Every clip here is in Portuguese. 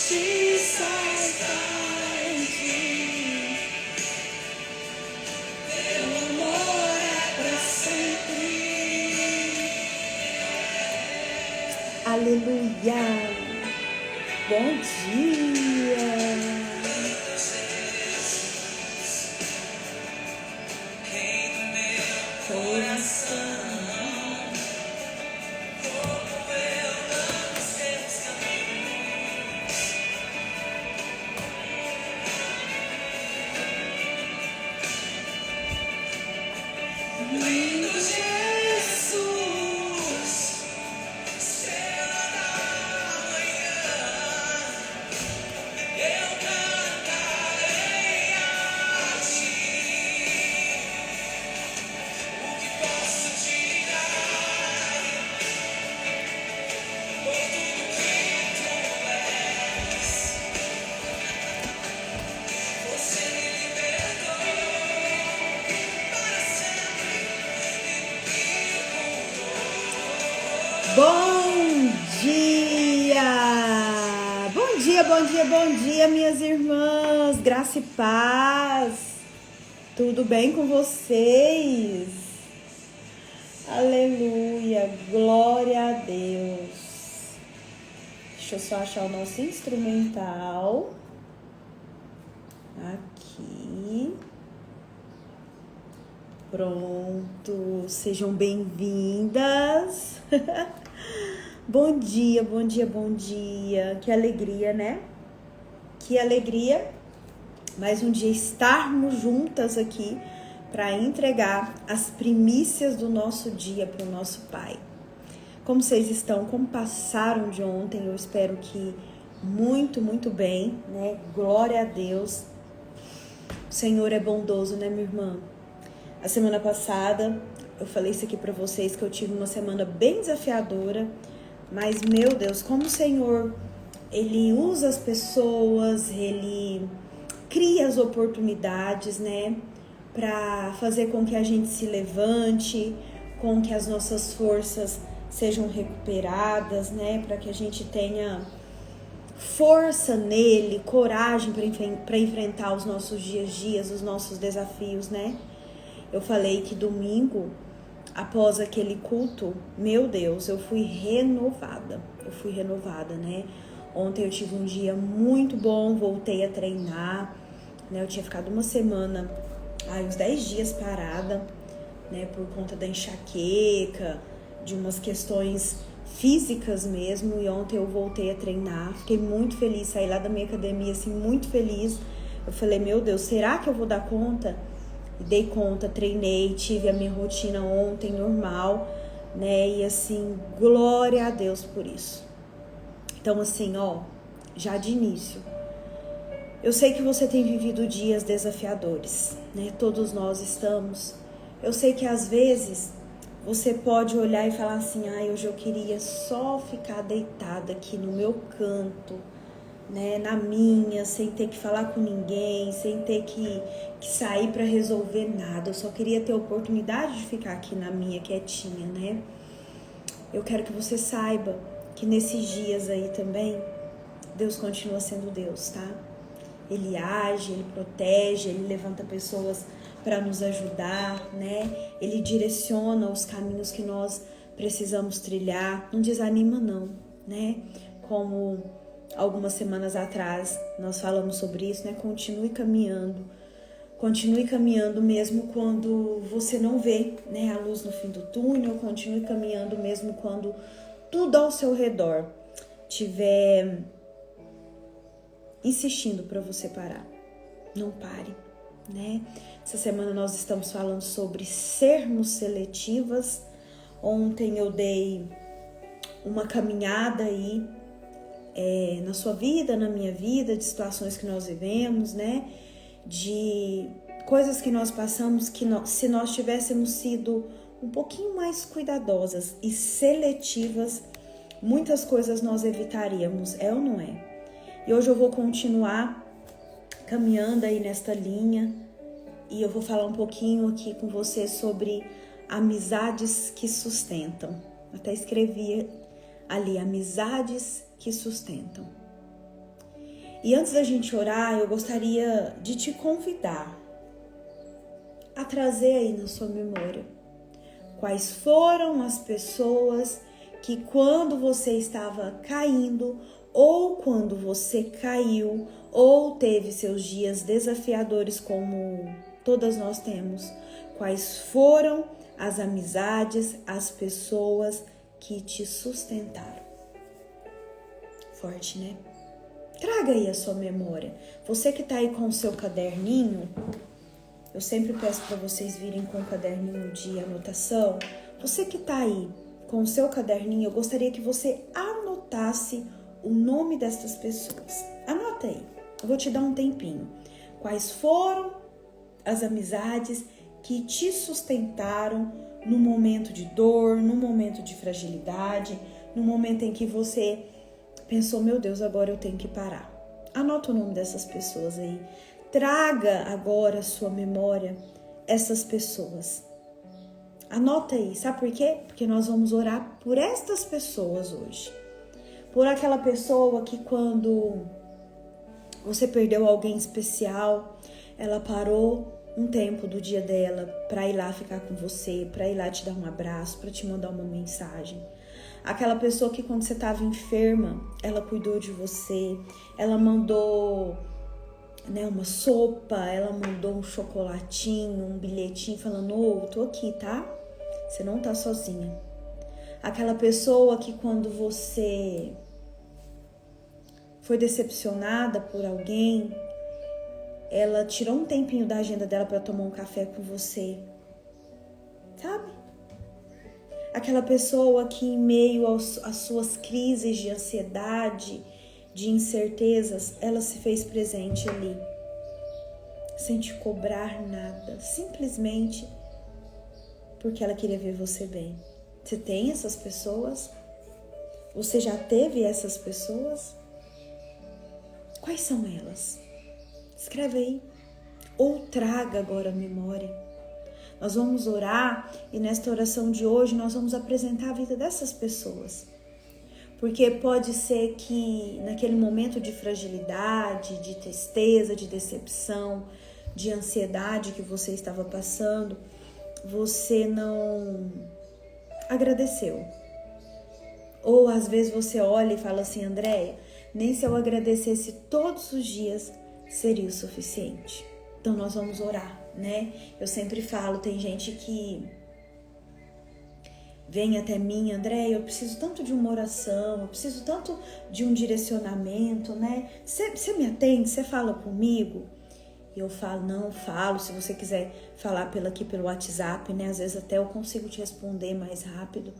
justiça está em ti. Teu amor é para sempre. Aleluia. Bom dia. Bom dia! Bom dia, bom dia, bom dia, minhas irmãs! Graça e paz! Tudo bem com vocês? Aleluia! Glória a Deus! Deixa eu só achar o nosso instrumental. Aqui. Pronto! Sejam bem-vindas! Bom dia, bom dia, bom dia. Que alegria, né? Que alegria. Mais um dia estarmos juntas aqui para entregar as primícias do nosso dia para o nosso Pai. Como vocês estão? Como passaram de ontem? Eu espero que muito, muito bem, né? Glória a Deus. O Senhor é bondoso, né, minha irmã? A semana passada eu falei isso aqui para vocês, que eu tive uma semana bem desafiadora, mas, meu Deus, como o Senhor, Ele usa as pessoas, Ele cria as oportunidades, né, para fazer com que a gente se levante, com que as nossas forças sejam recuperadas, né, para que a gente tenha força nele, coragem para enfrentar os nossos dias, os nossos desafios, né. Eu falei que domingo, após aquele culto, meu Deus, eu fui renovada, né? Ontem eu tive um dia muito bom, voltei a treinar, né? Eu tinha ficado uma semana, uns 10 dias parada, né? Por conta da enxaqueca, de umas questões físicas mesmo, e ontem eu voltei a treinar, fiquei muito feliz, saí lá da minha academia, assim, muito feliz. Eu falei, meu Deus, será que eu vou dar conta? E dei conta, treinei, tive a minha rotina ontem normal, né? E assim, glória a Deus por isso. Então assim, já de início, eu sei que você tem vivido dias desafiadores, né? Todos nós estamos. Eu sei que às vezes você pode olhar e falar assim, hoje eu queria só ficar deitada aqui no meu canto, né, na minha, sem ter que falar com ninguém, sem ter que sair para resolver nada. Eu só queria ter a oportunidade de ficar aqui na minha, quietinha, né? Eu quero que você saiba que nesses dias aí também, Deus continua sendo Deus, tá? Ele age, Ele protege, Ele levanta pessoas para nos ajudar, né? Ele direciona os caminhos que nós precisamos trilhar. Não desanima não, né? Como algumas semanas atrás nós falamos sobre isso, né? Continue caminhando mesmo quando você não vê, né, a luz no fim do túnel. Continue caminhando mesmo quando tudo ao seu redor estiver insistindo para você parar. Não pare, né? Essa semana nós estamos falando sobre sermos seletivas. Ontem eu dei uma caminhada aí na sua vida, na minha vida, de situações que nós vivemos, né? De coisas que nós passamos que se nós tivéssemos sido um pouquinho mais cuidadosas e seletivas, muitas coisas nós evitaríamos, é ou não é? E hoje eu vou continuar caminhando aí nesta linha e eu vou falar um pouquinho aqui com você sobre amizades que sustentam. Até escrevi ali, amizades que sustentam. E antes da gente orar, eu gostaria de te convidar a trazer aí na sua memória quais foram as pessoas que quando você estava caindo, ou quando você caiu, ou teve seus dias desafiadores como todas nós temos, quais foram as amizades, as pessoas que te sustentaram. Forte, né? Traga aí a sua memória. Você que tá aí com o seu caderninho, eu sempre peço para vocês virem com o caderninho de anotação. Você que tá aí com o seu caderninho, eu gostaria que você anotasse o nome dessas pessoas. Anota aí. Eu vou te dar um tempinho. Quais foram as amizades que te sustentaram no momento de dor, no momento de fragilidade, no momento em que você pensou, meu Deus, agora eu tenho que parar. Anota o nome dessas pessoas aí. Traga agora à sua memória essas pessoas. Anota aí, sabe por quê? Porque nós vamos orar por estas pessoas hoje. Por aquela pessoa que quando você perdeu alguém especial, ela parou um tempo do dia dela para ir lá ficar com você, para ir lá te dar um abraço, para te mandar uma mensagem. Aquela pessoa que quando você estava enferma, ela cuidou de você, ela mandou, né, uma sopa, ela mandou um chocolatinho, um bilhetinho falando, ô, tô aqui, tá? Você não tá sozinha. Aquela pessoa que quando você foi decepcionada por alguém, ela tirou um tempinho da agenda dela para tomar um café com você, sabe? Aquela pessoa que em meio às suas crises de ansiedade, de incertezas, ela se fez presente ali, sem te cobrar nada, simplesmente porque ela queria ver você bem. Você tem essas pessoas? Você já teve essas pessoas? Quais são elas? Escreve aí. Ou traga agora a memória. Nós vamos orar e nesta oração de hoje nós vamos apresentar a vida dessas pessoas. Porque pode ser que naquele momento de fragilidade, de tristeza, de decepção, de ansiedade que você estava passando, você não agradeceu. Ou às vezes você olha e fala assim, Andréia, nem se eu agradecesse todos os dias seria o suficiente. Então nós vamos orar, né? Eu sempre falo, tem gente que vem até mim, Andréia, eu preciso tanto de uma oração, eu preciso tanto de um direcionamento, né? Você me atende, você fala comigo? E eu falo, não, falo, se você quiser falar pelo WhatsApp, né? Às vezes até eu consigo te responder mais rápido.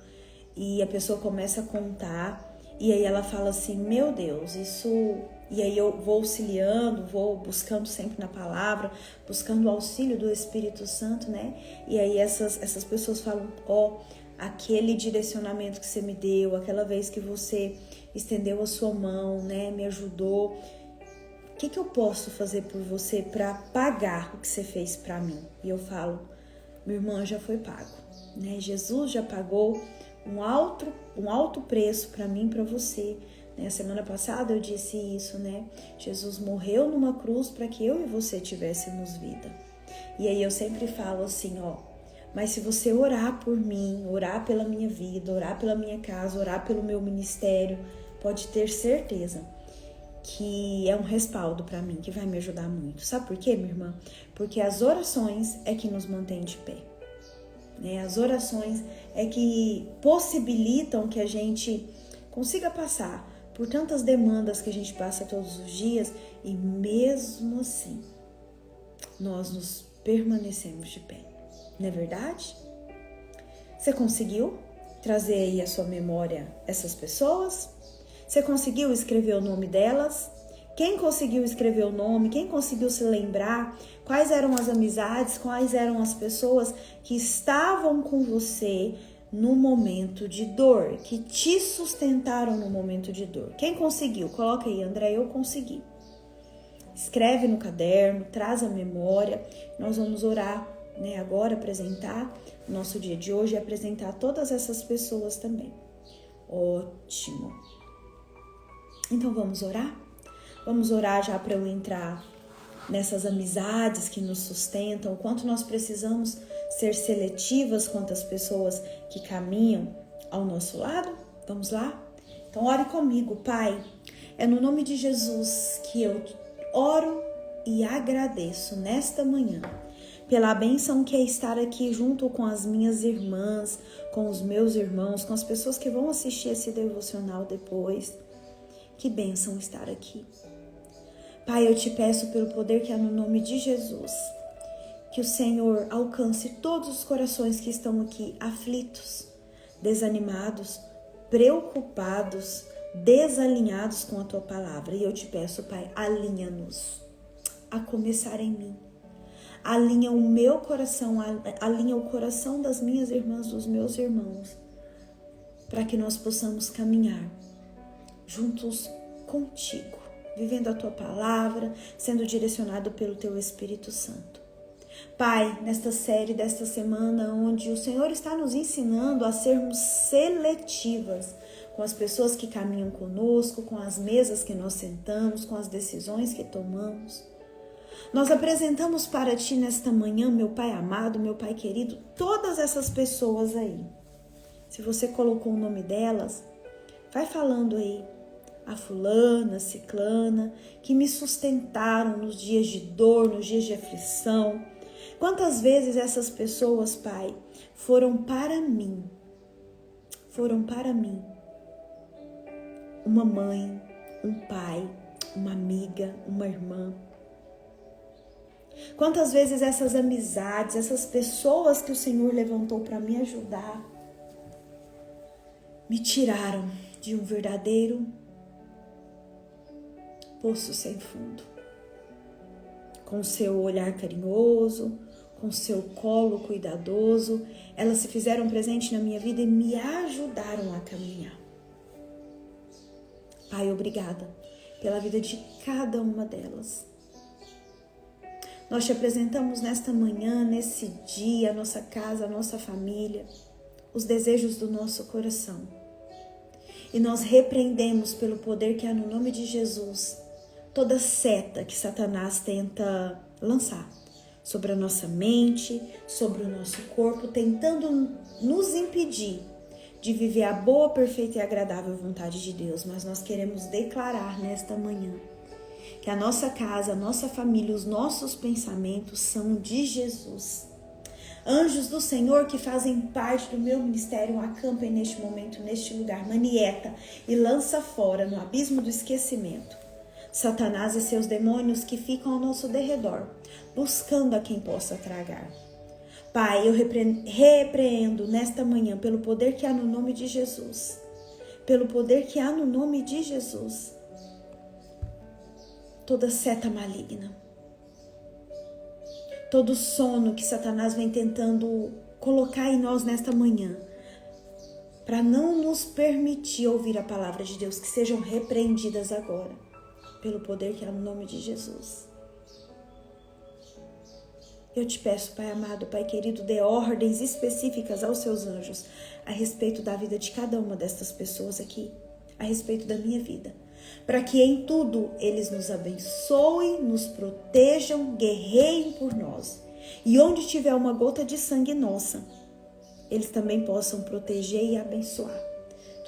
E a pessoa começa a contar, e aí ela fala assim, meu Deus, isso... E aí eu vou auxiliando, vou buscando sempre na palavra, buscando o auxílio do Espírito Santo, né? E aí essas pessoas falam, aquele direcionamento que você me deu, aquela vez que você estendeu a sua mão, né? Me ajudou. O que eu posso fazer por você para pagar o que você fez para mim? E eu falo, minha irmã, já foi pago, né? Jesus já pagou um alto preço para mim, para você. Na semana passada eu disse isso, né? Jesus morreu numa cruz para que eu e você tivéssemos vida. E aí eu sempre falo assim, mas se você orar por mim, orar pela minha vida, orar pela minha casa, orar pelo meu ministério, pode ter certeza que é um respaldo para mim, que vai me ajudar muito. Sabe por quê, minha irmã? Porque as orações é que nos mantém de pé. Né? As orações é que possibilitam que a gente consiga passar por tantas demandas que a gente passa todos os dias e mesmo assim nós nos permanecemos de pé. Não é verdade? Você conseguiu trazer aí à sua memória essas pessoas? Você conseguiu escrever o nome delas? Quem conseguiu escrever o nome? Quem conseguiu se lembrar? Quais eram as amizades? Quais eram as pessoas que estavam com você no momento de dor? Que te sustentaram no momento de dor? Quem conseguiu? Coloca aí, André, eu consegui. Escreve no caderno, traz a memória. Nós vamos orar, né? Agora apresentar o nosso dia de hoje e apresentar todas essas pessoas também. Ótimo. Então vamos orar? Vamos orar já para eu entrar nessas amizades que nos sustentam, o quanto nós precisamos ser seletivas quanto às pessoas que caminham ao nosso lado. Vamos lá? Então ore comigo, Pai. É no nome de Jesus que eu oro e agradeço nesta manhã pela bênção que é estar aqui junto com as minhas irmãs, com os meus irmãos, com as pessoas que vão assistir esse devocional depois. Que bênção estar aqui. Pai, eu te peço pelo poder que há no nome de Jesus, que o Senhor alcance todos os corações que estão aqui aflitos, desanimados, preocupados, desalinhados com a Tua palavra. E eu te peço, Pai, alinha-nos, a começar em mim. Alinha o meu coração, alinha o coração das minhas irmãs, dos meus irmãos, para que nós possamos caminhar juntos contigo, vivendo a Tua palavra, sendo direcionado pelo Teu Espírito Santo. Pai, nesta série desta semana, onde o Senhor está nos ensinando a sermos seletivas com as pessoas que caminham conosco, com as mesas que nós sentamos, com as decisões que tomamos, nós apresentamos para Ti nesta manhã, meu Pai amado, meu Pai querido, todas essas pessoas aí. Se você colocou o nome delas, vai falando aí. A fulana, a ciclana, que me sustentaram nos dias de dor, nos dias de aflição. Quantas vezes essas pessoas, Pai, foram para mim uma mãe, um pai, uma amiga, uma irmã. Quantas vezes essas amizades, essas pessoas que o Senhor levantou para me ajudar, me tiraram de um verdadeiro poço sem fundo. Com seu olhar carinhoso, com seu colo cuidadoso, elas se fizeram presente na minha vida e me ajudaram a caminhar. Pai, obrigada pela vida de cada uma delas. Nós te apresentamos nesta manhã, nesse dia, a nossa casa, a nossa família, os desejos do nosso coração. E nós repreendemos pelo poder que há no nome de Jesus toda seta que Satanás tenta lançar sobre a nossa mente, sobre o nosso corpo, tentando nos impedir de viver a boa, perfeita e agradável vontade de Deus. Mas nós queremos declarar nesta manhã que a nossa casa, a nossa família, os nossos pensamentos são de Jesus. Anjos do Senhor que fazem parte do meu ministério acampem neste momento, neste lugar, manieta e lança fora no abismo do esquecimento Satanás e seus demônios que ficam ao nosso derredor, buscando a quem possa tragar. Pai, eu repreendo nesta manhã, pelo poder que há no nome de Jesus, pelo poder que há no nome de Jesus, toda seta maligna, todo sono que Satanás vem tentando colocar em nós nesta manhã, para não nos permitir ouvir a palavra de Deus, que sejam repreendidas agora, pelo poder que há no nome de Jesus. Eu te peço, Pai amado, Pai querido, dê ordens específicas aos seus anjos a respeito da vida de cada uma destas pessoas aqui, a respeito da minha vida, para que em tudo eles nos abençoem, nos protejam, guerreiem por nós. E onde tiver uma gota de sangue nossa, eles também possam proteger e abençoar.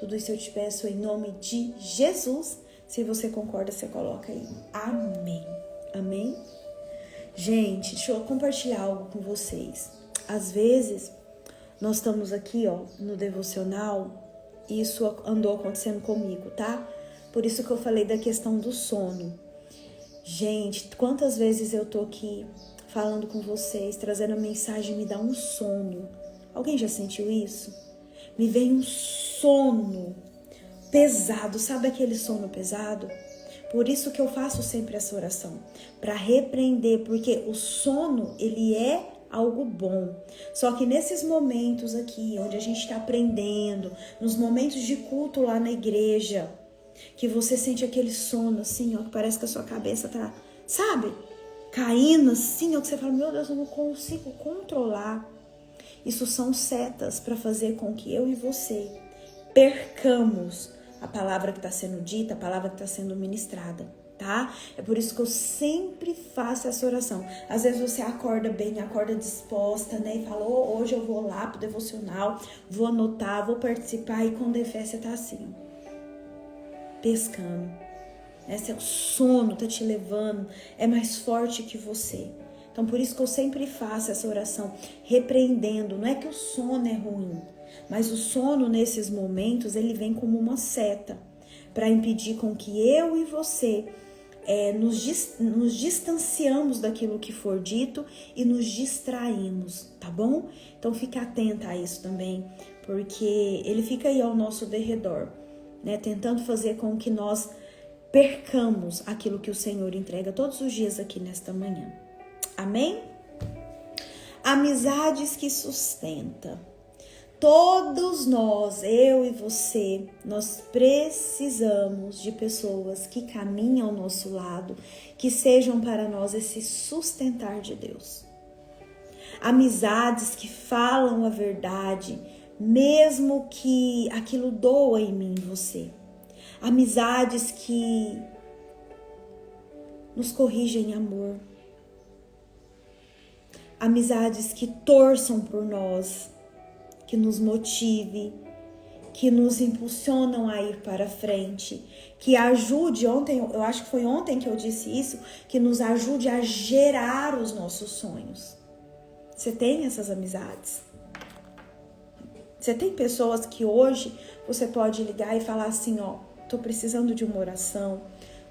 Tudo isso eu te peço em nome de Jesus. Se você concorda, você coloca aí. Amém. Amém? Gente, deixa eu compartilhar algo com vocês. Às vezes, nós estamos aqui, no devocional, e isso andou acontecendo comigo, tá? Por isso que eu falei da questão do sono. Gente, quantas vezes eu tô aqui falando com vocês, trazendo a mensagem, me dá um sono. Alguém já sentiu isso? Me vem um sono pesado, sabe aquele sono pesado? Por isso que eu faço sempre essa oração, para repreender, porque o sono, ele é algo bom. Só que nesses momentos aqui, onde a gente está aprendendo, nos momentos de culto lá na igreja, que você sente aquele sono assim, que parece que a sua cabeça tá, sabe, caindo assim, que você fala, meu Deus, eu não consigo controlar. Isso são setas para fazer com que eu e você percamos a palavra que está sendo dita, a palavra que está sendo ministrada. tá? É por isso que eu sempre faço essa oração. Às vezes você acorda bem, acorda disposta, né? E fala, hoje eu vou lá pro devocional, vou anotar, vou participar. E quando é fé, você tá assim, pescando. O sono tá te levando, é mais forte que você. Então por isso que eu sempre faço essa oração, repreendendo. Não é que o sono é ruim, mas o sono nesses momentos, ele vem como uma seta para impedir com que eu e você nos distanciamos daquilo que for dito e nos distraímos, tá bom? Então fica atenta a isso também, porque ele fica aí ao nosso derredor, né? Tentando fazer com que nós percamos aquilo que o Senhor entrega todos os dias aqui nesta manhã. Amém? Amizades que sustenta. Todos nós, eu e você, nós precisamos de pessoas que caminham ao nosso lado, que sejam para nós esse sustentar de Deus. Amizades que falam a verdade, mesmo que aquilo doa em mim e você. Amizades que nos corrigem em amor. Amizades que torçam por nós, que nos motive, que nos impulsionam a ir para frente, que ajude, eu acho que foi ontem que eu disse isso, que nos ajude a gerar os nossos sonhos. Você tem essas amizades? Você tem pessoas que hoje você pode ligar e falar assim, tô precisando de uma oração,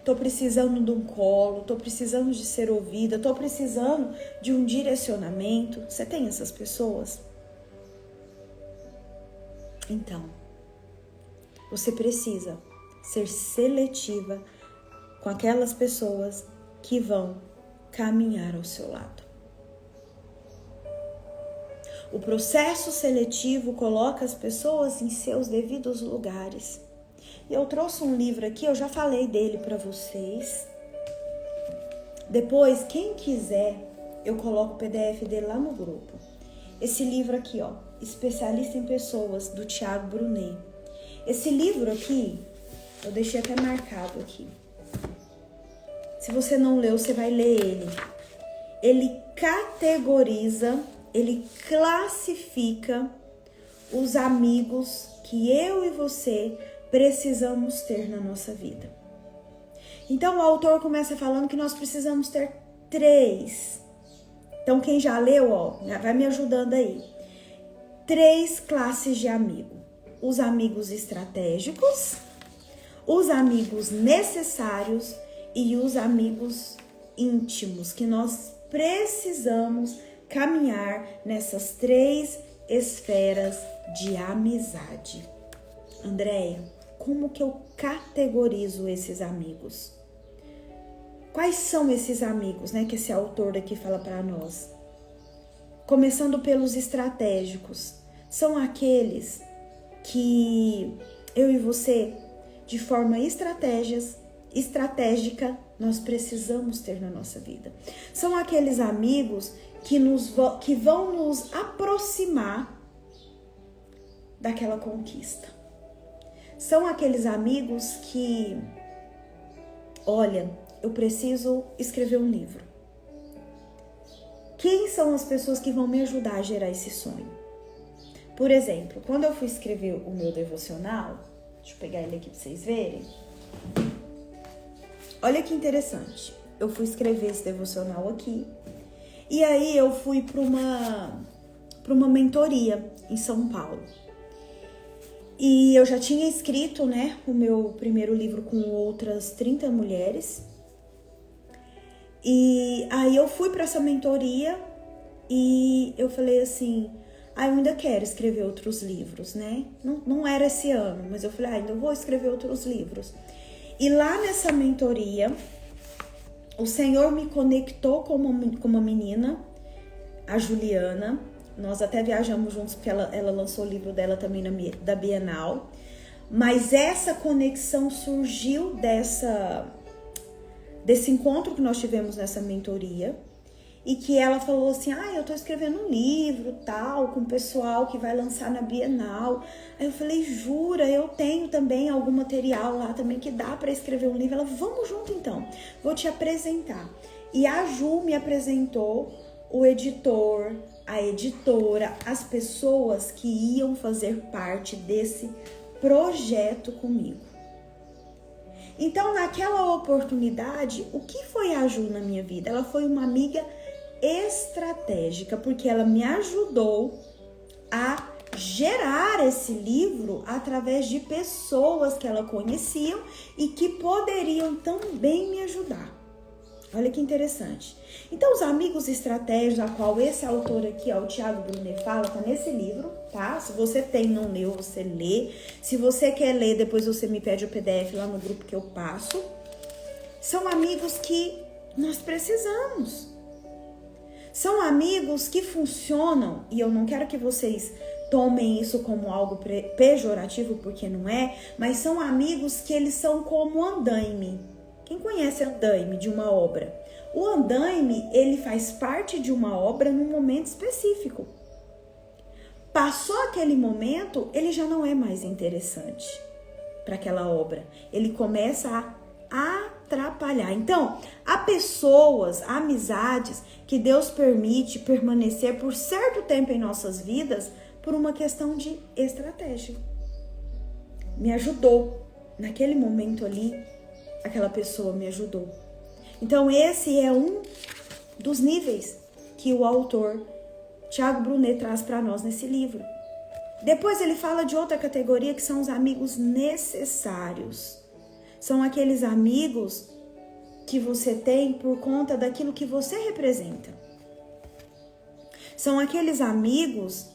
tô precisando de um colo, tô precisando de ser ouvida, tô precisando de um direcionamento. Você tem essas pessoas? Então, você precisa ser seletiva com aquelas pessoas que vão caminhar ao seu lado. O processo seletivo coloca as pessoas em seus devidos lugares. E eu trouxe um livro aqui, eu já falei dele para vocês. Depois, quem quiser, eu coloco o PDF dele lá no grupo. Esse livro aqui, Especialista em Pessoas, do Thiago Brunet. Esse livro aqui, eu deixei até marcado aqui. Se você não leu, você vai ler ele. Ele categoriza, ele classifica os amigos que eu e você precisamos ter na nossa vida. Então o autor começa falando que nós precisamos ter 3. Então quem já leu, vai me ajudando aí. 3 classes de amigo. Os amigos estratégicos, os amigos necessários e os amigos íntimos, que nós precisamos caminhar nessas 3 esferas de amizade. Andréia, como que eu categorizo esses amigos? Quais são esses amigos, que esse autor aqui fala para nós? Começando pelos estratégicos. São aqueles que eu e você, de forma estratégica, nós precisamos ter na nossa vida. São aqueles amigos que vão nos aproximar daquela conquista. São aqueles amigos que, olha, eu preciso escrever um livro. Quem são as pessoas que vão me ajudar a gerar esse sonho? Por exemplo, quando eu fui escrever o meu devocional, deixa eu pegar ele aqui para vocês verem. Olha que interessante. Eu fui escrever esse devocional aqui. E aí eu fui para uma mentoria em São Paulo. E eu já tinha escrito, o meu primeiro livro com outras 30 mulheres. E aí eu fui para essa mentoria e eu falei assim, eu ainda quero escrever outros livros, Não era esse ano, mas eu falei, ainda vou escrever outros livros. E lá nessa mentoria, o Senhor me conectou com uma menina, a Juliana. Nós até viajamos juntos porque ela lançou o livro dela também da Bienal. Mas essa conexão surgiu desse encontro que nós tivemos nessa mentoria. E que ela falou assim, eu tô escrevendo um livro, tal, com o pessoal que vai lançar na Bienal. Aí eu falei, jura? Eu tenho também algum material lá também que dá para escrever um livro. Ela, vamos junto então. vou te apresentar. E a Ju me apresentou o editor, a editora, as pessoas que iam fazer parte desse projeto comigo. Então, naquela oportunidade, o que foi a Ju na minha vida? Ela foi uma amiga estratégica, porque ela me ajudou a gerar esse livro através de pessoas que ela conhecia e que poderiam também me ajudar. Olha que interessante. Então, os amigos estratégicos, a qual esse autor aqui, ó, o Thiago Brunet, fala, tá nesse livro, tá? Se você tem, não leu, você lê. Se você quer ler, depois você me pede o PDF lá no grupo que eu passo. São amigos que nós precisamos. São amigos que funcionam, e eu não quero que vocês tomem isso como algo pejorativo, porque não é, mas são amigos que eles são como andaime. Quem conhece andaime de uma obra? O andaime, ele faz parte de uma obra num momento específico. Passou aquele momento, ele já não é mais interessante para aquela obra. Ele começa a atrapalhar. Então, há pessoas, há amizades que Deus permite permanecer por certo tempo em nossas vidas por uma questão de estratégia. Me ajudou. Naquele momento ali, aquela pessoa me ajudou. Então, esse é um dos níveis que o autor Thiago Brunet traz para nós nesse livro. Depois ele fala de outra categoria que são os amigos necessários. São aqueles amigos que você tem por conta daquilo que você representa. São aqueles amigos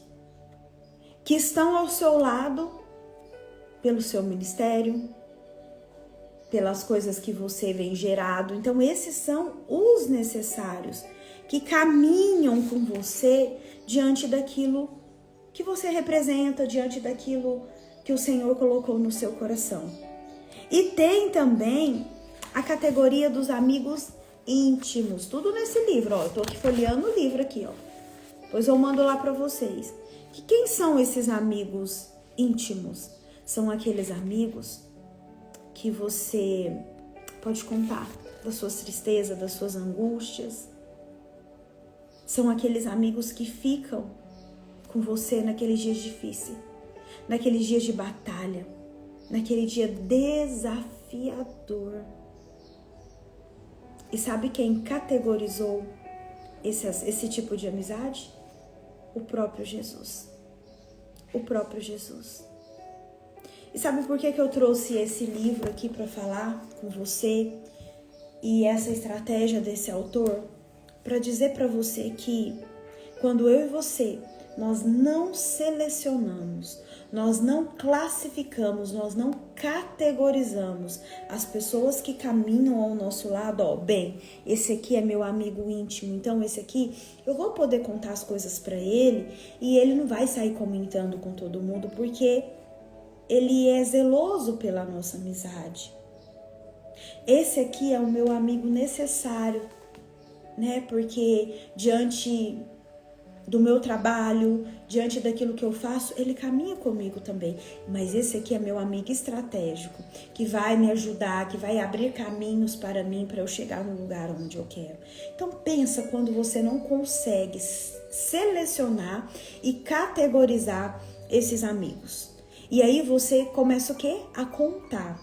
que estão ao seu lado pelo seu ministério, pelas coisas que você vem gerado. Então, esses são os necessários, que caminham com você diante daquilo que você representa, diante daquilo que o Senhor colocou no seu coração. E tem também a categoria dos amigos íntimos, tudo nesse livro, ó. Eu tô aqui folheando o livro aqui, ó. Depois eu mando lá para vocês. Quem são esses amigos íntimos? São aqueles amigos que você pode contar das suas tristezas, das suas angústias. São aqueles amigos que ficam com você naqueles dias difíceis, naqueles dias de batalha, naquele dia desafiador. E sabe quem categorizou esse tipo de amizade? O próprio Jesus. O próprio Jesus. E sabe por que eu trouxe esse livro aqui para falar com você e essa estratégia desse autor? Para dizer para você que quando eu e você, nós não selecionamos, nós não classificamos, nós não categorizamos as pessoas que caminham ao nosso lado, ó, bem, esse aqui é meu amigo íntimo, então esse aqui eu vou poder contar as coisas para ele e ele não vai sair comentando com todo mundo porque ele é zeloso pela nossa amizade. Esse aqui é o meu amigo necessário, né? Porque diante do meu trabalho, diante daquilo que eu faço, ele caminha comigo também. Mas esse aqui é meu amigo estratégico, que vai me ajudar, que vai abrir caminhos para mim, para eu chegar no lugar onde eu quero. Então pensa quando você não consegue selecionar e categorizar esses amigos. E aí você começa o quê? A contar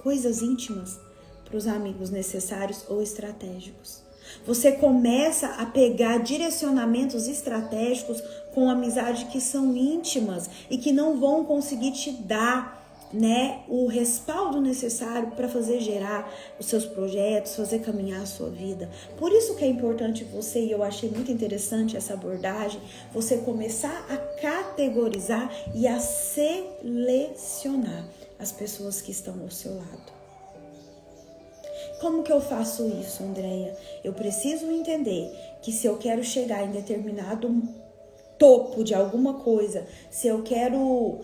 coisas íntimas para os amigos necessários ou estratégicos. Você começa a pegar direcionamentos estratégicos com amizade que são íntimas e que não vão conseguir te dar, né, o respaldo necessário para fazer gerar os seus projetos, fazer caminhar a sua vida. Por isso que é importante você, e eu achei muito interessante essa abordagem, você começar a categorizar e a selecionar as pessoas que estão ao seu lado. Como que eu faço isso, Andréia? Eu preciso entender que se eu quero chegar em determinado topo de alguma coisa, se eu quero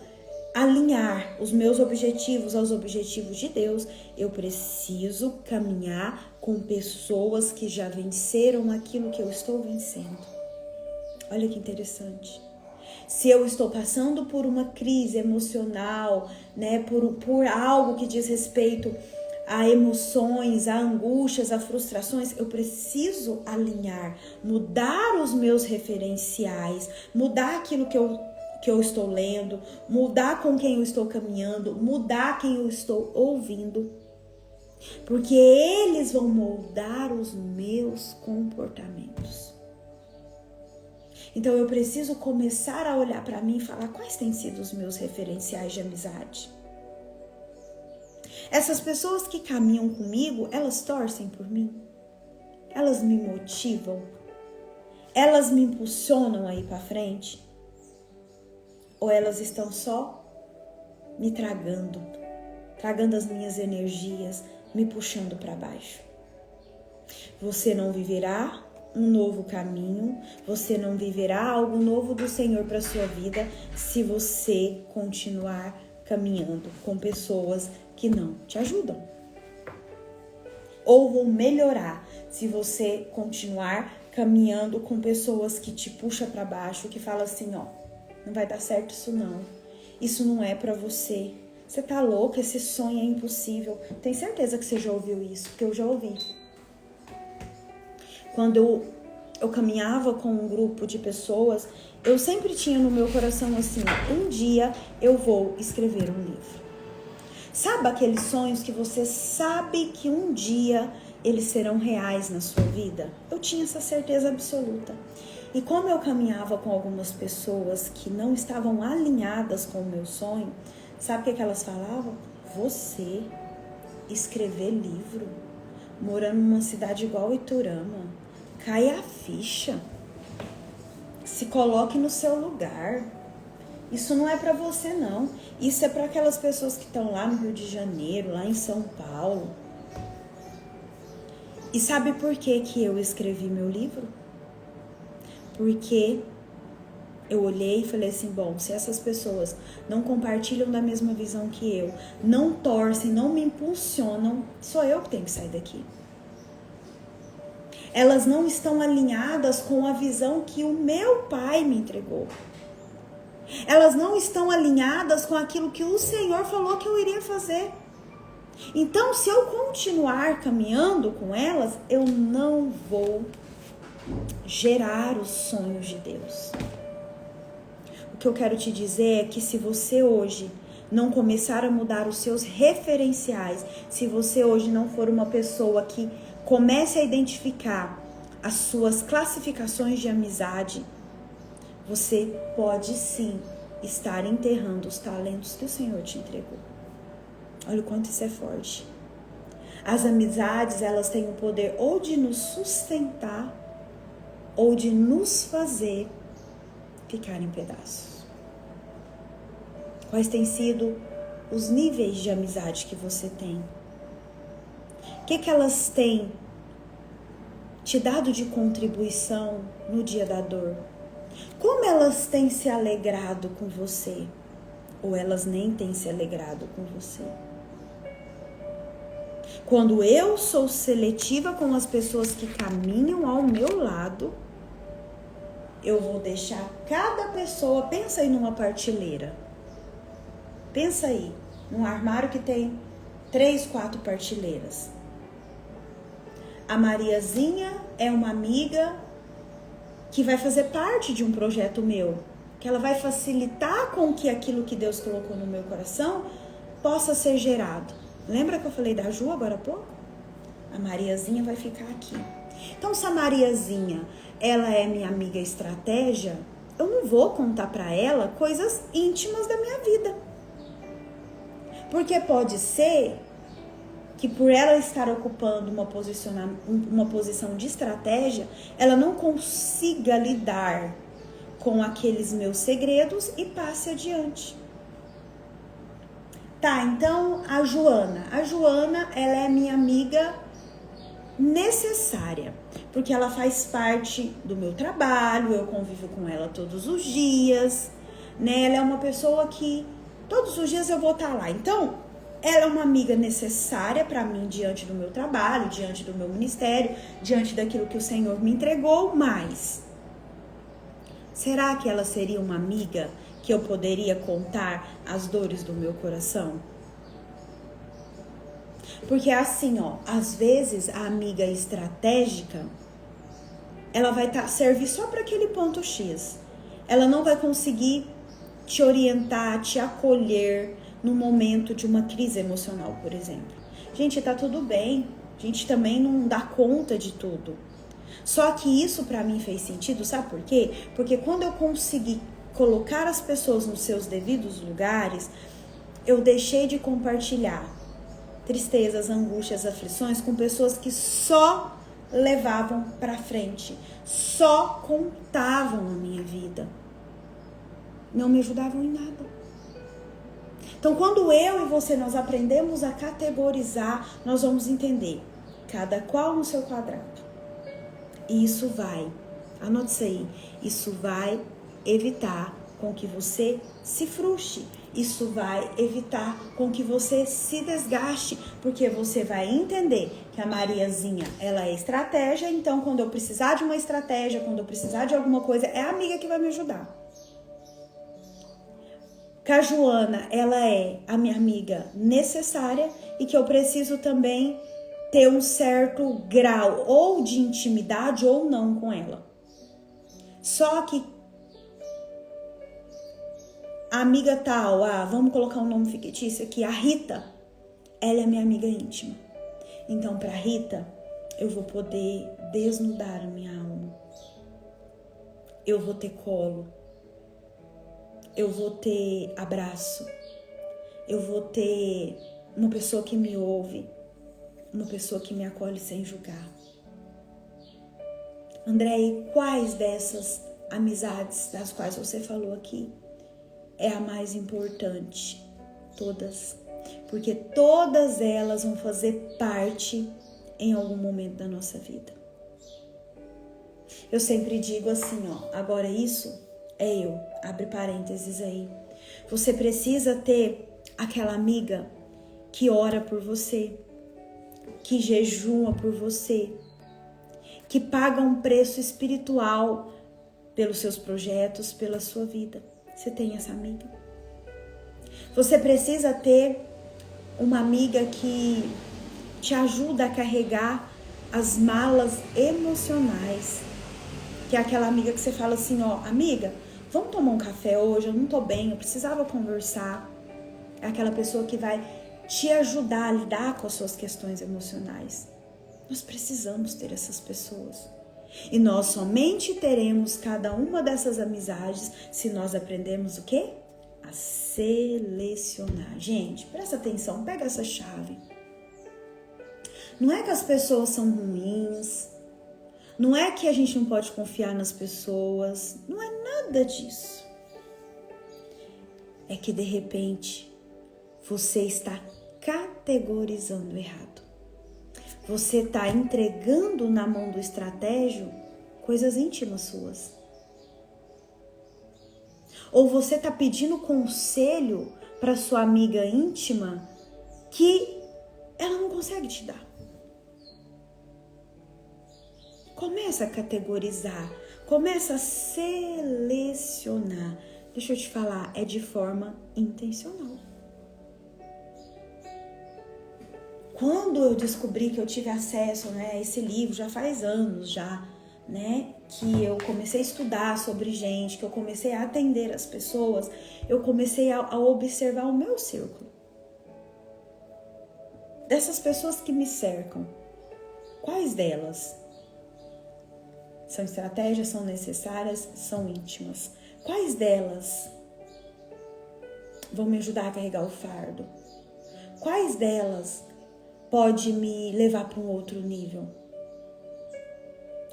alinhar os meus objetivos aos objetivos de Deus, eu preciso caminhar com pessoas que já venceram aquilo que eu estou vencendo. Olha que interessante. Se eu estou passando por uma crise emocional, né, por algo que diz respeito a emoções, a angústias, a frustrações, eu preciso alinhar, mudar os meus referenciais, mudar aquilo que eu estou lendo, mudar com quem eu estou caminhando, mudar quem eu estou ouvindo, porque eles vão moldar os meus comportamentos. Então eu preciso começar a olhar para mim e falar quais têm sido os meus referenciais de amizade. Essas pessoas que caminham comigo, elas torcem por mim? Elas me motivam? Elas me impulsionam a ir para frente? Ou elas estão só me tragando as minhas energias, me puxando para baixo? Você não viverá um novo caminho, você não viverá algo novo do Senhor para sua vida se você continuar caminhando com pessoas que não te ajudam. Ou vão melhorar se você continuar caminhando com pessoas que te puxam para baixo, que falam assim, ó, não vai dar certo isso não, isso não é para você, você tá louca, esse sonho é impossível. Tem certeza que você já ouviu isso, porque eu já ouvi. Quando eu caminhava com um grupo de pessoas, eu sempre tinha no meu coração assim, um dia eu vou escrever um livro. Sabe aqueles sonhos que você sabe que um dia eles serão reais na sua vida? Eu tinha essa certeza absoluta. E como eu caminhava com algumas pessoas que não estavam alinhadas com o meu sonho, sabe o que elas falavam? Você escrever livro, morando numa cidade igual Iturama, cai a ficha, se coloque no seu lugar. Isso não é para você não, isso é para aquelas pessoas que estão lá no Rio de Janeiro, lá em São Paulo. E sabe por que eu escrevi meu livro? Porque eu olhei e falei assim, bom, se essas pessoas não compartilham da mesma visão que eu, não torcem, não me impulsionam, sou eu que tenho que sair daqui. Elas não estão alinhadas com a visão que o meu pai me entregou. Elas não estão alinhadas com aquilo que o Senhor falou que eu iria fazer. Então, se eu continuar caminhando com elas, eu não vou gerar os sonhos de Deus. O que eu quero te dizer é que se você hoje não começar a mudar os seus referenciais, se você hoje não for uma pessoa que comece a identificar as suas classificações de amizade, você pode sim estar enterrando os talentos que o Senhor te entregou. Olha o quanto isso é forte. As amizades, elas têm o poder ou de nos sustentar ou de nos fazer ficar em pedaços. Quais têm sido os níveis de amizade que você tem? O que elas têm te dado de contribuição no dia da dor? Como elas têm se alegrado com você? Ou elas nem têm se alegrado com você? Quando eu sou seletiva com as pessoas que caminham ao meu lado, eu vou deixar cada pessoa, pensa aí numa partilheira. Pensa aí, num armário que tem 3, 4 partilheiras. A Mariazinha é uma amiga que vai fazer parte de um projeto meu, que ela vai facilitar com que aquilo que Deus colocou no meu coração possa ser gerado. Lembra que eu falei da Ju agora há pouco? A Mariazinha vai ficar aqui. Então, se a Mariazinha, ela é minha amiga estratégia, eu não vou contar para ela coisas íntimas da minha vida. Porque pode ser que por ela estar ocupando uma posição de estratégia, ela não consiga lidar com aqueles meus segredos e passe adiante. Tá, então a Joana, ela é minha amiga necessária, porque ela faz parte do meu trabalho, eu convivo com ela todos os dias, né? Ela é uma pessoa que todos os dias eu vou estar lá. Então, ela é uma amiga necessária para mim diante do meu trabalho, diante do meu ministério, diante daquilo que o Senhor me entregou, mas será que ela seria uma amiga que eu poderia contar as dores do meu coração? Porque é assim, ó, às vezes a amiga estratégica, ela vai servir só para aquele ponto X. Ela não vai conseguir te orientar, te acolher no momento de uma crise emocional, por exemplo. Gente, tá tudo bem. A gente também não dá conta de tudo. Só que isso para mim fez sentido, sabe por quê? Porque quando eu consegui colocar as pessoas nos seus devidos lugares, eu deixei de compartilhar tristezas, angústias, aflições com pessoas que só levavam para frente, só contavam a minha vida, não me ajudavam em nada. Então, quando eu e você nós aprendemos a categorizar, nós vamos entender cada qual no seu quadrado. E isso vai, anote isso aí, isso vai evitar com que você se frustre. Isso vai evitar com que você se desgaste, porque você vai entender que a Mariazinha, ela é estratégia, então quando eu precisar de uma estratégia, quando eu precisar de alguma coisa, é a amiga que vai me ajudar. Que a Joana, ela é a minha amiga necessária e que eu preciso também ter um certo grau ou de intimidade ou não com ela. Só que a amiga tal, vamos colocar um nome fictício aqui, a Rita, ela é minha amiga íntima. Então, para Rita, eu vou poder desnudar a minha alma. Eu vou ter colo. Eu vou ter abraço. Eu vou ter uma pessoa que me ouve. Uma pessoa que me acolhe sem julgar. André, e quais dessas amizades das quais você falou aqui é a mais importante? Todas. Porque todas elas vão fazer parte em algum momento da nossa vida. Eu sempre digo assim, ó, agora isso é eu, abre parênteses aí. Você precisa ter aquela amiga que ora por você, que jejua por você, que paga um preço espiritual pelos seus projetos, pela sua vida. Você tem essa amiga? Você precisa ter uma amiga que te ajuda a carregar as malas emocionais. Que é aquela amiga que você fala assim, ó, amiga, vamos tomar um café hoje? Eu não tô bem, eu precisava conversar. É aquela pessoa que vai te ajudar a lidar com as suas questões emocionais. Nós precisamos ter essas pessoas. E nós somente teremos cada uma dessas amizades se nós aprendermos o quê? A selecionar. Gente, presta atenção, pega essa chave. Não é que as pessoas são ruins, não é que a gente não pode confiar nas pessoas, não é nada disso. É que de repente você está categorizando errado. Você está entregando na mão do estratégio coisas íntimas suas. Ou você está pedindo conselho para sua amiga íntima que ela não consegue te dar. Começa a categorizar, começa a selecionar. Deixa eu te falar, é de forma intencional. Quando eu descobri que eu tive acesso, a esse livro, já faz anos já, que eu comecei a estudar sobre gente, que eu comecei a atender as pessoas, eu comecei a observar o meu círculo. Dessas pessoas que me cercam, quais delas são estratégias, são necessárias, são íntimas? Quais delas vão me ajudar a carregar o fardo? Quais delas pode me levar para um outro nível?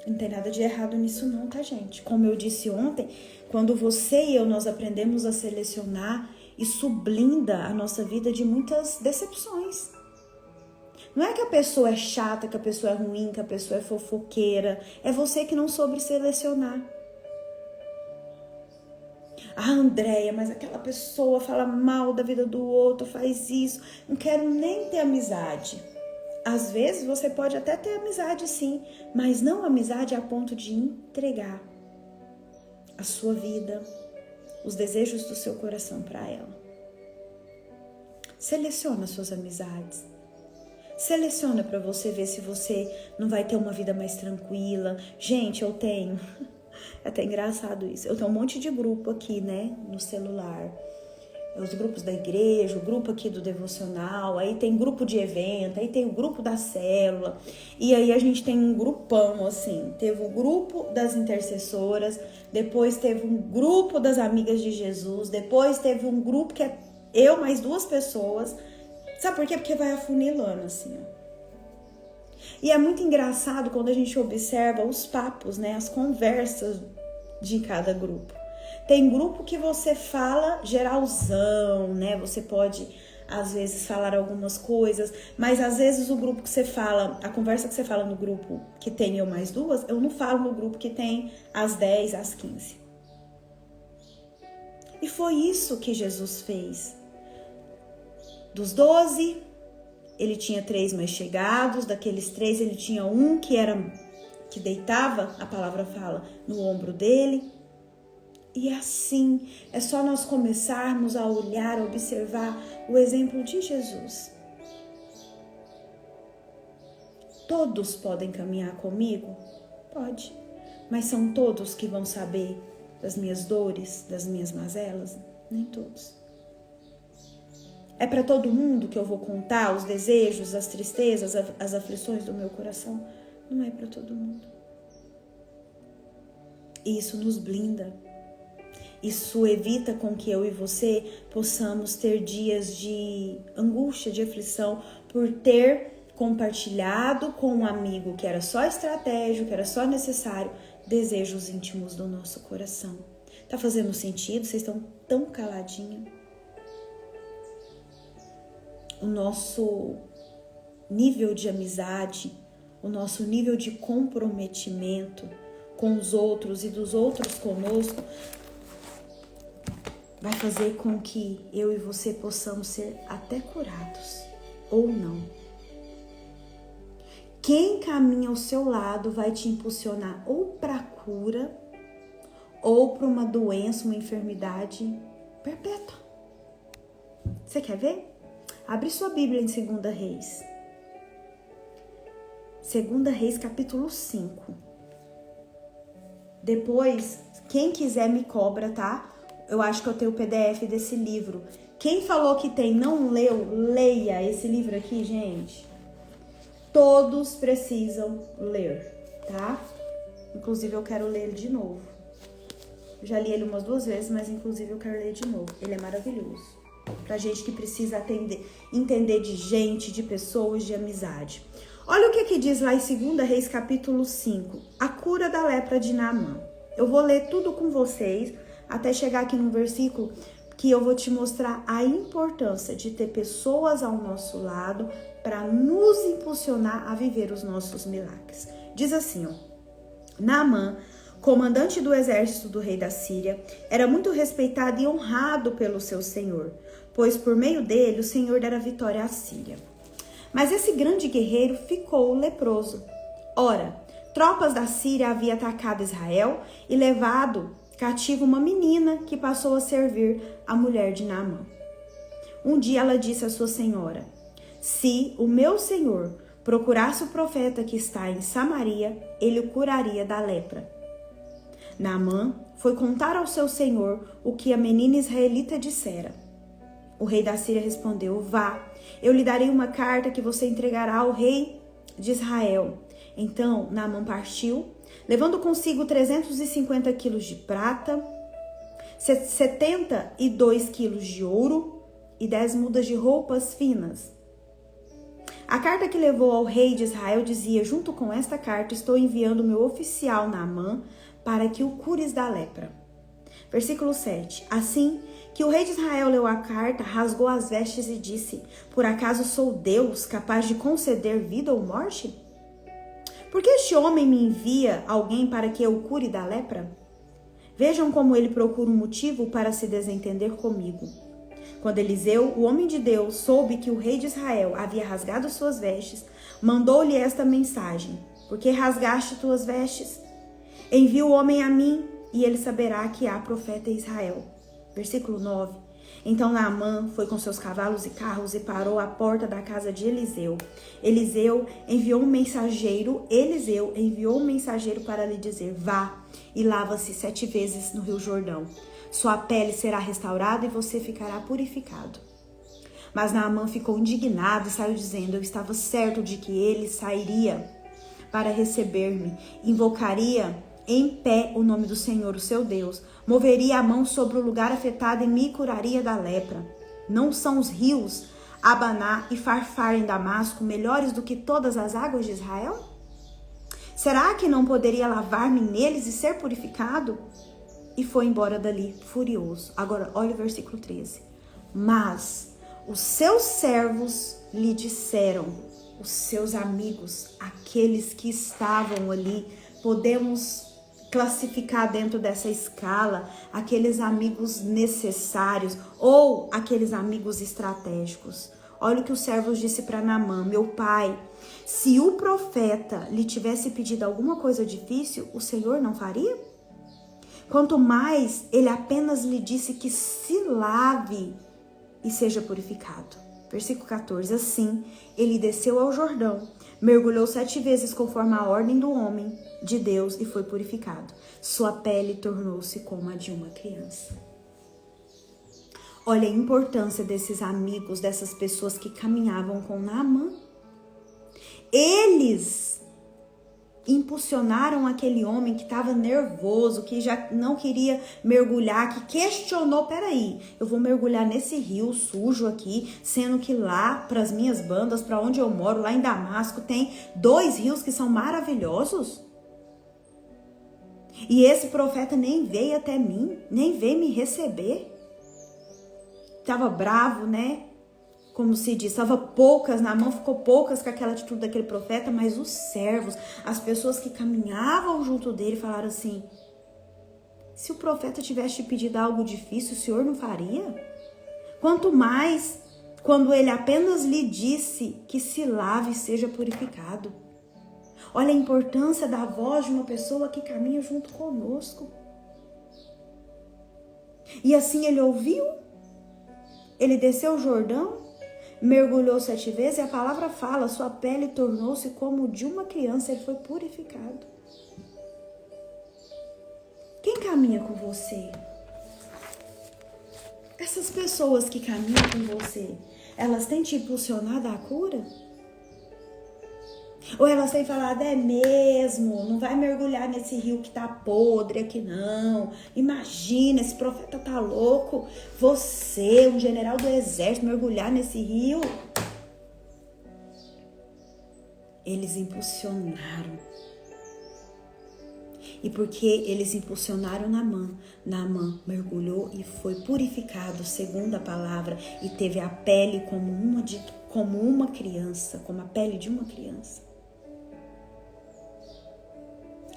Não tem nada de errado nisso não, tá, gente? Como eu disse ontem, quando você e eu nós aprendemos a selecionar, isso blinda a nossa vida de muitas decepções. Não é que a pessoa é chata, que a pessoa é ruim, que a pessoa é fofoqueira. É você que não soube selecionar. Andréia, mas aquela pessoa fala mal da vida do outro, faz isso. Não quero nem ter amizade. Às vezes você pode até ter amizade sim, mas não amizade a ponto de entregar a sua vida, os desejos do seu coração para ela. Seleciona suas amizades. Seleciona para você ver se você não vai ter uma vida mais tranquila. Gente, eu tenho... É até engraçado isso. Eu tenho um monte de grupo aqui, né, no celular. Os grupos da igreja, o grupo aqui do devocional, aí tem grupo de evento, aí tem o grupo da célula. E aí a gente tem um grupão, assim. Teve o grupo das intercessoras, depois teve um grupo das amigas de Jesus, depois teve um grupo que é eu mais 2 pessoas. Sabe por quê? Porque vai afunilando, assim, ó. E é muito engraçado quando a gente observa os papos, né, as conversas de cada grupo. Tem grupo que você fala geralzão, né? Você pode, às vezes, falar algumas coisas, mas às vezes o grupo que você fala, a conversa que você fala no grupo que tem eu mais 2, eu não falo no grupo que tem as 10, as 15. E foi isso que Jesus fez. Dos 12, ele tinha 3 mais chegados, daqueles 3 ele tinha um que deitava, a palavra fala, no ombro dele. E assim, é só nós começarmos a olhar, a observar o exemplo de Jesus. Todos podem caminhar comigo? Pode. Mas são todos que vão saber das minhas dores, das minhas mazelas? Nem todos. É para todo mundo que eu vou contar os desejos, as tristezas, as aflições do meu coração? Não é para todo mundo. E isso nos blinda. Isso evita com que eu e você possamos ter dias de angústia, de aflição, por ter compartilhado com um amigo que era só estratégico, que era só necessário, desejos íntimos do nosso coração. Tá fazendo sentido? Vocês estão tão caladinhos. O nosso nível de amizade, o nosso nível de comprometimento com os outros e dos outros conosco vai fazer com que eu e você possamos ser até curados, ou não. Quem caminha ao seu lado vai te impulsionar ou para a cura, ou para uma doença, uma enfermidade perpétua. Você quer ver? Abre sua Bíblia em 2 Reis. 2 Reis, capítulo 5. Depois, quem quiser me cobra, tá? Eu acho que eu tenho o PDF desse livro. Quem falou que tem, não leu, leia esse livro aqui, gente. Todos precisam ler, tá? Inclusive, eu quero ler ele de novo. Eu já li ele umas 2 vezes, mas inclusive eu quero ler de novo. Ele é maravilhoso. Pra gente que precisa entender de gente, de pessoas, de amizade. Olha o que diz lá em 2 Reis, capítulo 5. A cura da lepra de Naamã. Eu vou ler tudo com vocês, até chegar aqui num versículo que eu vou te mostrar a importância de ter pessoas ao nosso lado para nos impulsionar a viver os nossos milagres. Diz assim, ó. Naamã, comandante do exército do rei da Síria, era muito respeitado e honrado pelo seu senhor, pois por meio dele o Senhor dera vitória à Síria. Mas esse grande guerreiro ficou leproso. Ora, tropas da Síria haviam atacado Israel e levado cativo uma menina que passou a servir a mulher de Naamã. Um dia ela disse à sua senhora: se o meu senhor procurasse o profeta que está em Samaria, ele o curaria da lepra. Naamã foi contar ao seu senhor o que a menina israelita dissera. O rei da Síria respondeu: vá, eu lhe darei uma carta que você entregará ao rei de Israel. Então Naamã partiu, levando consigo 350 quilos de prata, 72 quilos de ouro e 10 mudas de roupas finas. A carta que levou ao rei de Israel dizia: junto com esta carta estou enviando meu oficial Naamã para que o cures da lepra. Versículo 7. Assim que o rei de Israel leu a carta, rasgou as vestes e disse: por acaso sou Deus capaz de conceder vida ou morte? Por que este homem me envia alguém para que eu o cure da lepra? Vejam como ele procura um motivo para se desentender comigo. Quando Eliseu, o homem de Deus, soube que o rei de Israel havia rasgado suas vestes, mandou-lhe esta mensagem: por que rasgaste tuas vestes? Envia o homem a mim, e ele saberá que há profeta em Israel. Versículo 9. Então Naamã foi com seus cavalos e carros e parou à porta da casa de Eliseu. Eliseu enviou um mensageiro para lhe dizer: vá e lava-se 7 vezes no rio Jordão. Sua pele será restaurada e você ficará purificado. Mas Naamã ficou indignado e saiu dizendo: eu estava certo de que ele sairia para receber-me, invocaria em pé o nome do Senhor, o seu Deus, moveria a mão sobre o lugar afetado e me curaria da lepra. Não são os rios Abaná e Farfar em Damasco melhores do que todas as águas de Israel? Será que não poderia lavar-me neles e ser purificado? E foi embora dali furioso. Agora, olha o versículo 13. Mas os seus servos lhe disseram, os seus amigos, aqueles que estavam ali, podemos classificar dentro dessa escala aqueles amigos necessários ou aqueles amigos estratégicos. Olha o que os servos disse para Naamã: meu pai, se o profeta lhe tivesse pedido alguma coisa difícil, o Senhor não faria? Quanto mais ele apenas lhe disse que se lave e seja purificado. Versículo 14, assim, ele desceu ao Jordão, mergulhou 7 vezes conforme a ordem do homem de Deus e foi purificado. Sua pele tornou-se como a de uma criança. Olha a importância desses amigos, dessas pessoas que caminhavam com Naamã. Eles impulsionaram aquele homem que estava nervoso, que já não queria mergulhar, que questionou: peraí, eu vou mergulhar nesse rio sujo aqui, sendo que lá, para as minhas bandas, para onde eu moro, lá em Damasco, tem 2 rios que são maravilhosos? E esse profeta nem veio até mim, nem veio me receber. Estava bravo, né? Como se diz, estava poucas, Naamã ficou poucas com aquela atitude daquele profeta, mas os servos, as pessoas que caminhavam junto dele, falaram assim: se o profeta tivesse te pedido algo difícil, o senhor não faria? Quanto mais quando ele apenas lhe disse que se lave e seja purificado. Olha a importância da voz de uma pessoa que caminha junto conosco. E assim ele ouviu, ele desceu o Jordão, mergulhou 7 vezes, e a palavra fala: sua pele tornou-se como de uma criança, ele foi purificado. Quem caminha com você? Essas pessoas que caminham com você, elas têm te impulsionado à cura? Ou elas têm falado: é mesmo, não vai mergulhar nesse rio que tá podre aqui não. Imagina, esse profeta tá louco. Você, um general do exército, mergulhar nesse rio? Eles impulsionaram. E porque eles impulsionaram Naamã mergulhou e foi purificado, segundo a palavra, e teve a pele como uma criança, como a pele de uma criança.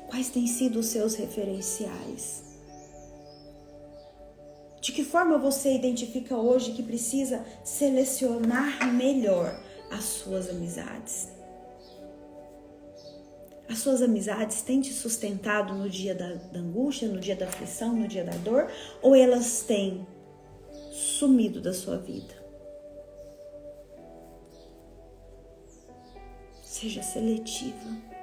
Quais têm sido os seus referenciais? De que forma você identifica hoje que precisa selecionar melhor as suas amizades? As suas amizades têm te sustentado no dia da angústia, no dia da aflição, no dia da dor? Ou elas têm sumido da sua vida? Seja seletiva.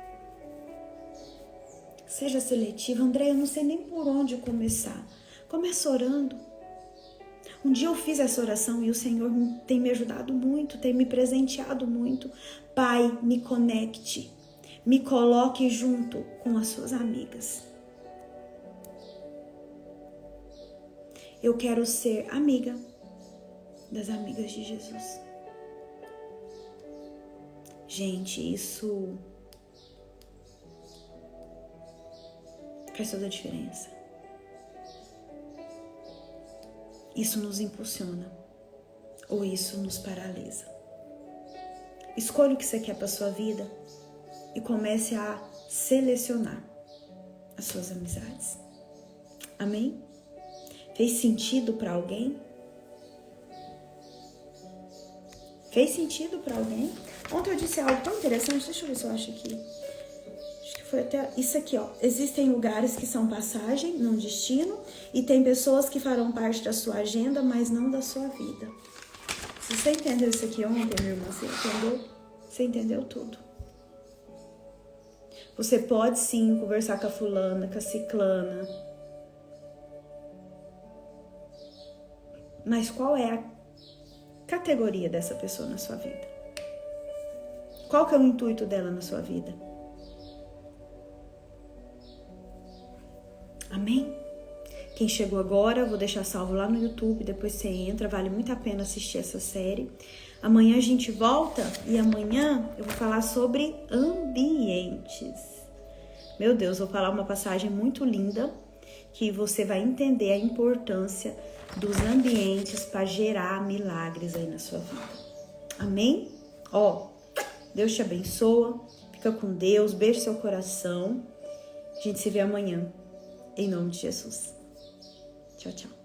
Seja seletiva. André, eu não sei nem por onde começar. Começa orando. Um dia eu fiz essa oração e o Senhor tem me ajudado muito, tem me presenteado muito. Pai, me conecte. Me coloque junto com as suas amigas. Eu quero ser amiga das amigas de Jesus. Gente, isso faz toda a diferença. Isso nos impulsiona ou isso nos paralisa. Escolha o que você quer para sua vida e comece a selecionar as suas amizades. Amém? Fez sentido para alguém? Fez sentido para alguém? Ontem eu disse algo tão interessante, deixa eu ver se eu acho aqui. Acho que foi até isso aqui, ó. Existem lugares que são passagem, não destino, e tem pessoas que farão parte da sua agenda, mas não da sua vida. Se você entendeu isso aqui ontem, minha irmã, você entendeu? Você entendeu tudo. Você pode sim conversar com a fulana, com a ciclana. Mas qual é a categoria dessa pessoa na sua vida? Qual que é o intuito dela na sua vida? Amém? Quem chegou agora, eu vou deixar salvo lá no YouTube, depois você entra, vale muito a pena assistir essa série. Amanhã a gente volta e amanhã eu vou falar sobre ambientes. Meu Deus, vou falar uma passagem muito linda que você vai entender a importância dos ambientes para gerar milagres aí na sua vida. Amém? Ó, Deus te abençoa, fica com Deus, beijo seu coração. A gente se vê amanhã, em nome de Jesus. Tchau, tchau.